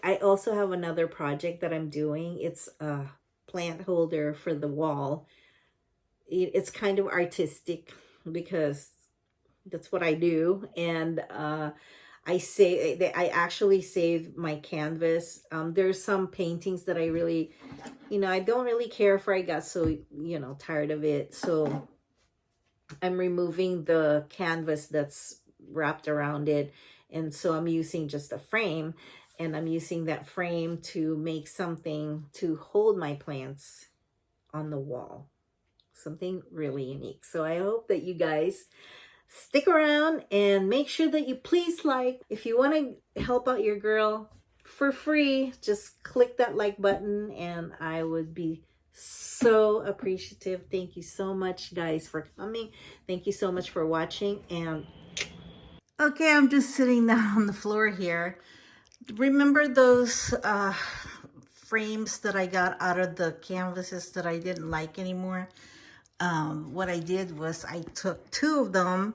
I also have another project that I'm doing. It's a plant holder for the wall. It's kind of artistic because that's what I do. And I actually saved my canvas. There's some paintings that I really, I don't really care for. I got so, tired of it. So I'm removing the canvas that's wrapped around it. And so I'm using just a frame, and I'm using that frame to make something to hold my plants on the wall. Something really unique. So I hope that you guys stick around and make sure that you please like. If you want to help out your girl for free, just click that like button and I would be so appreciative. Thank you so much, guys, for coming. Thank you so much for watching. And okay, I'm just sitting down on the floor here. Remember those frames that I got out of the canvases that I didn't like anymore? What I did was I took two of them.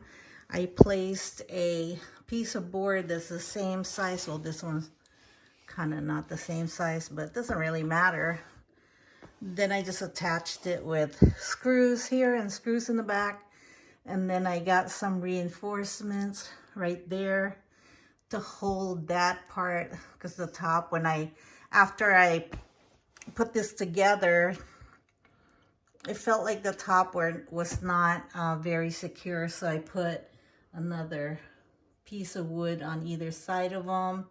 I placed a piece of board that's the same size. Well, this one's kind of not the same size, but it doesn't really matter. Then I just attached it with screws here and screws in the back. And then I got some reinforcements right there to hold that part, because the top, after I put this together, it felt like the top was not very secure, so I put another piece of wood on either side of them.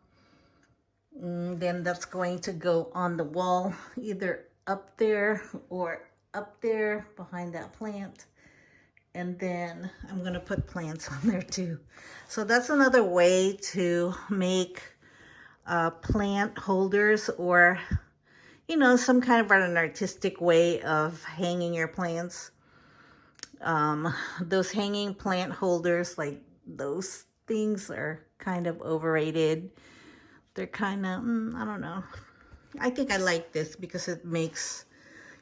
Then that's going to go on the wall, either up there or up there behind that plant. And then I'm going to put plants on there too. So that's another way to make plant holders, or some kind of an artistic way of hanging your plants. Those hanging plant holders, like those things, are kind of overrated. They're kind of, I don't know. I think I like this because it makes,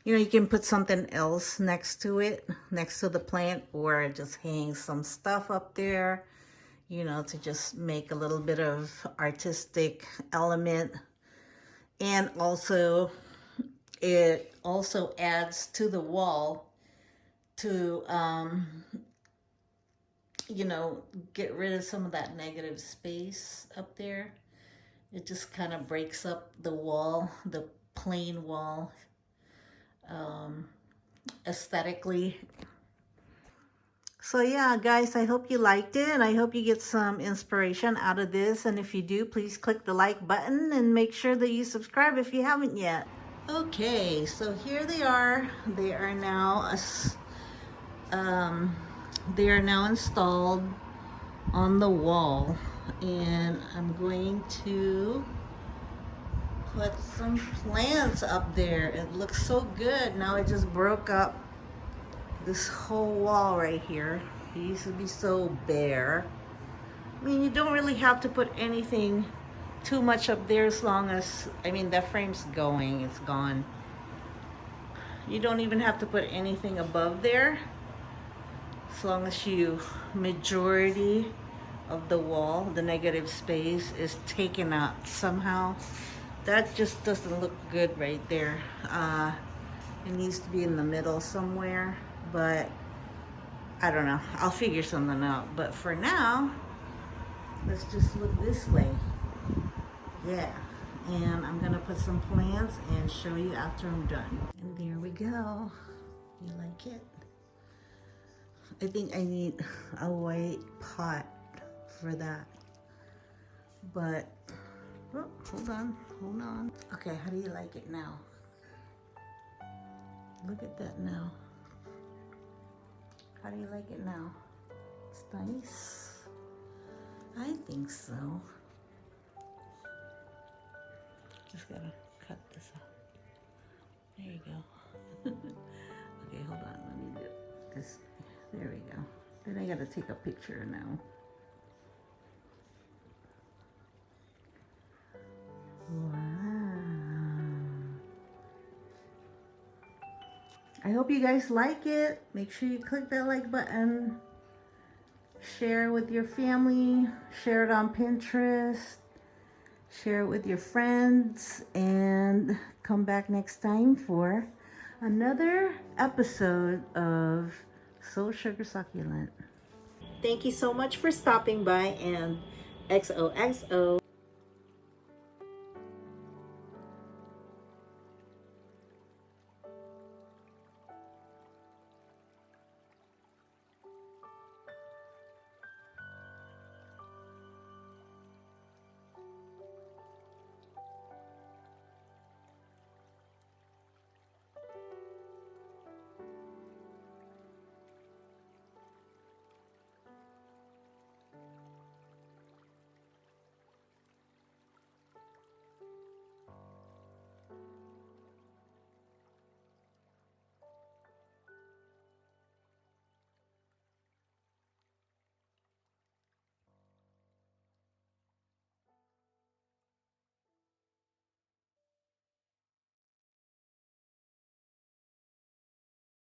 you can put something else next to it, next to the plant, or just hang some stuff up there, to just make a little bit of artistic element. And also, it also adds to the wall to, get rid of some of that negative space up there. It just kind of breaks up the wall, the plain wall, aesthetically. So yeah, guys, I hope you liked it, and I hope you get some inspiration out of this. And if you do, please click the like button and make sure that you subscribe if you haven't yet. Okay, so here they are. They are now installed on the wall, and I'm going to put some plants up there. It looks so good. Now it just broke up this whole wall right here. It used to be so bare. I mean, you don't really have to put anything too much up there, as long as, that frame's going, it's gone. You don't even have to put anything above there, as long as majority of the wall, the negative space, is taken out somehow. That just doesn't look good right there. It needs to be in the middle somewhere, but I don't know. I'll figure something out. But for now, let's just look this way. Yeah. And I'm gonna put some plants and show you after I'm done. And there we go. You like it? I think I need a white pot for that. But, oh, hold on. Okay, how do you like it now? Look at that now. How do you like it now? It's nice. I think so. Just gotta cut this out. There you go. Okay, hold on. Let me do this. There we go. Then I gotta take a picture now. Wow. I hope you guys like it. Make sure you click that like button. Share with your family. Share it on Pinterest. share it with your friends, and come back next time for another episode of Soul Sugar Succulent. Thank you so much for stopping by, and XOXO.